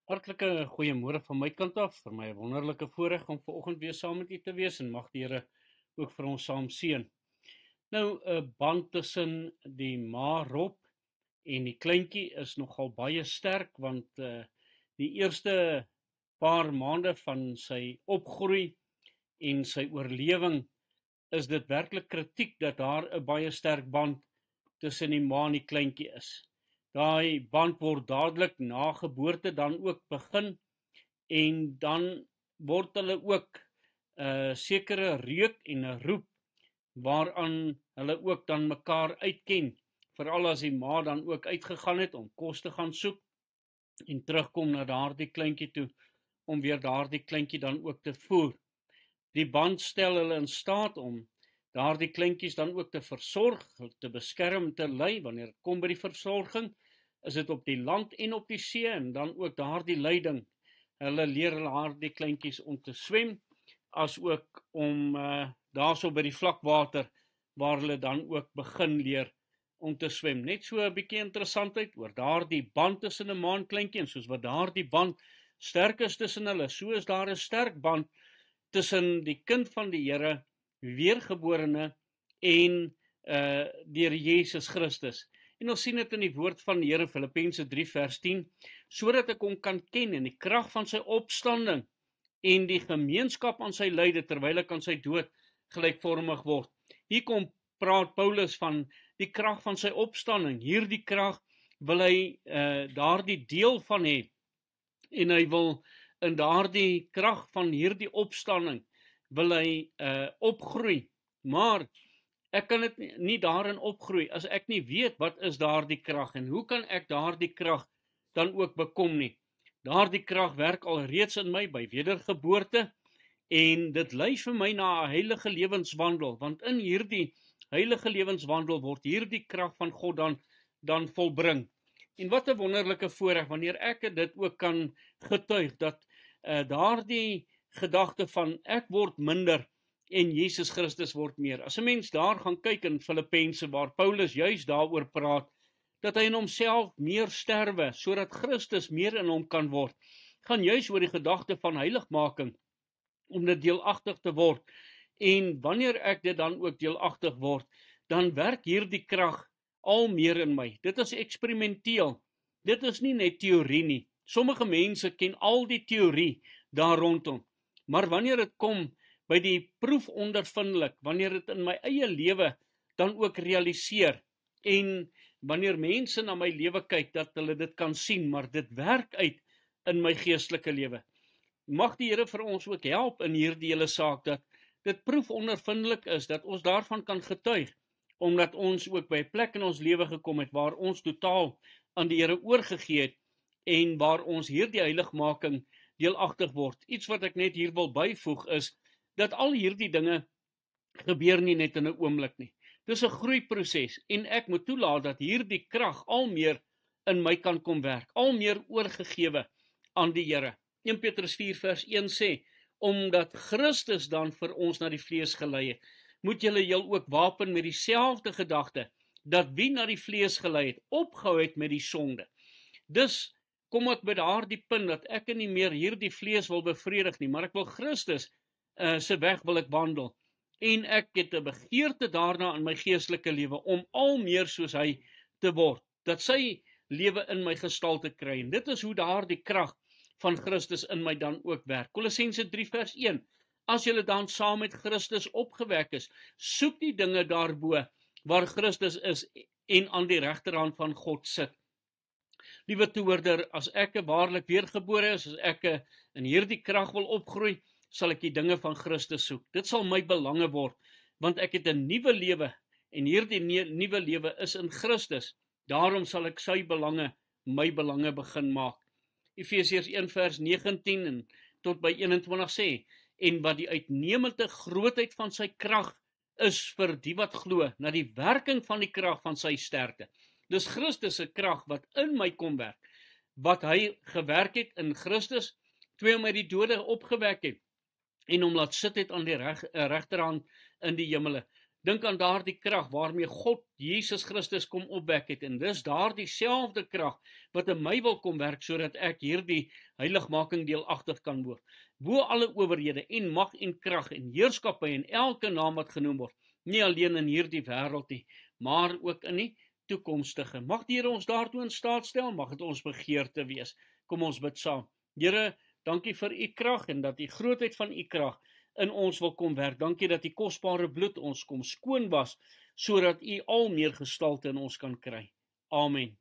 Hartlike goeiemôre van my kant af. Vir my 'n wonderlike voorreg om vanoggend weer saam met u te wees en mag die Here ook vir ons saam seën. Nou 'n band tussen die ma Rob en die kleintjie is nogal baie sterk want die eerste paar maande van sy opgroei en sy oorlewing is dit werklik kritiek dat daar 'n baie sterk band tussen die ma en die kleintjie is. Daai band word dadelik na geboorte dan ook begin en dan word hulle ook 'n sekere reuk en 'n roep waaraan hulle ook dan mekaar uitken, veral as die ma dan ook uitgegaan het om kos te gaan soek en terugkom na daardie kleintjie toe om weer daardie kleintjie dan ook te voer. Die band stel hulle in staat om daardie kleintjies dan ook te versorg, te beskerm, te lei wanneer dit kom by die versorging. Is dit op die land en op die see en dan ook daardie leiding. Hulle leer daardie kleintjies om te swem, as ook om daarso by die vlakwater waar hulle dan ook begin leer om te swem. Net so 'n bietjie interessantheid oor daardie band tussen 'n ma en kleintjie en soos wat daardie band sterk is tussen hulle, so is daar 'n sterk band tussen die kind van die Here, weergeborene en die Here Jesus Christus. En ons sien dit in die woord van die Here, Filippense 3 vers 10, sodat ek hom kan ken in die krag van sy opstanding en die gemeenskap aan sy lyde terwyl ek aan sy dood gelykvormig word. Hier kom praat Paulus van die krag van sy opstanding. Hierdie krag wil hy daardie deel van hê en hy wil in daardie krag van hierdie opstanding wil hy opgroei. Maar ek kan dit nie daarin opgroei as ek nie weet wat is daardie krag en hoe kan ek daardie krag dan ook bekom nie. Daardie krag werk al reeds in my by wedergeboorte en dit lei vir my na 'n heilige lewenswandel, want in hierdie heilige lewenswandel word hierdie krag van God dan volbring. En wat 'n wonderlike voorreg wanneer ek dit ook kan getuig dat daardie gedagte van ek word minder en Jesus Christus word meer. As 'n mens daar gaan kyk in Filippense waar Paulus juis daaroor praat, dat hy in homself meer sterwe, sodat Christus meer in hom kan word, gaan juis oor die gedagte van heiligmaking, om dit deelagtig te word. En wanneer ek dit dan ook deelagtig word, dan werk hierdie krag al meer in my. Dit is eksperimenteel. Dit is nie net teorie nie. Sommige mense ken al die teorie daar rondom. Maar wanneer dit kom by die proef ondervindelik, wanneer dit in my eie lewe dan ook realiseer, en wanneer mense na my lewe kyk, dat hulle dit kan sien, maar dit werk uit in my geestelike lewe. Mag die Here vir ons ook help in hierdie hele saak, dat dit proef ondervindelik is, dat ons daarvan kan getuig, omdat ons ook by 'n plek in ons lewe gekom het, waar ons totaal aan die Here oorgegee het, en waar ons hierdie heiligmaking deelagtig word. Iets wat ek net hier wil byvoeg is, dat al hierdie dinge gebeur nie net in 'n oomblik nie. Dis 'n groeiproses en ek moet toelaat dat hierdie krag al meer in my kan kom werk, al meer oorgegewe aan die Here. 1 Petrus 4 vers 1 sê, omdat Christus dan vir ons na die vlees gelei het, moet julle heel ook wapen met dieselfde gedagte, dat wie na die vlees gelei het, opgehou het met die sonde. Dus kom ek by daardie punt dat ek nie meer hierdie vlees wil bevredig nie, maar ek wil Christus se weg wil ek wandel. En ek het 'n begeerte daarna in my geestelike lewe om al meer soos hy te word, dat sy lewe in my gestalte kry. En dit is hoe daardie krag van Christus in my dan ook werk. Kolossense 3 vers 1. As julle dan saam met Christus opgewek is, soek die dinge daarbo waar Christus is en aan die regterhand van God sit. Liewe toehoorder, as ek waarlik weergebore is, as ek in hierdie krag wil opgroei, sal ek die dinge van Christus soek. Dit sal my belange word, want ek het 'n nuwe lewe, en hierdie nuwe lewe is in Christus. Daarom sal ek sy belange, my belange begin maak. Efesiërs 1 vers 19 en tot by 21 sê, en wat die uitnemende grootheid van sy krag is vir die wat glo, na die werking van die krag van sy sterkte. Dis Christus se krag wat in my kom werk, wat hy gewerk het in Christus, toe hom uit die dode opgewek het, en hom laat sit het aan die regterhand in die hemele. Dink aan daardie krag waarmee God Jesus Christus kom opwek het, en dis daardie selfde krag wat in my wil kom werk, sodat ek hierdie heiligmaking deelagtig kan word. Bo alle owerhede en mag en krag en heerskappy en elke naam wat genoem word, nie alleen in hierdie wêreld nie, maar ook in die toekomstige. Mag die Here ons daartoe in staat stel, mag dit ons begeerte wees. Kom ons bid saam. Here, dankie vir u krag en dat die grootheid van u krag in ons wil kom werk. Dankie dat die kosbare bloed ons kom skoon was, sodat u al meer gestalte in ons kan kry. Amen.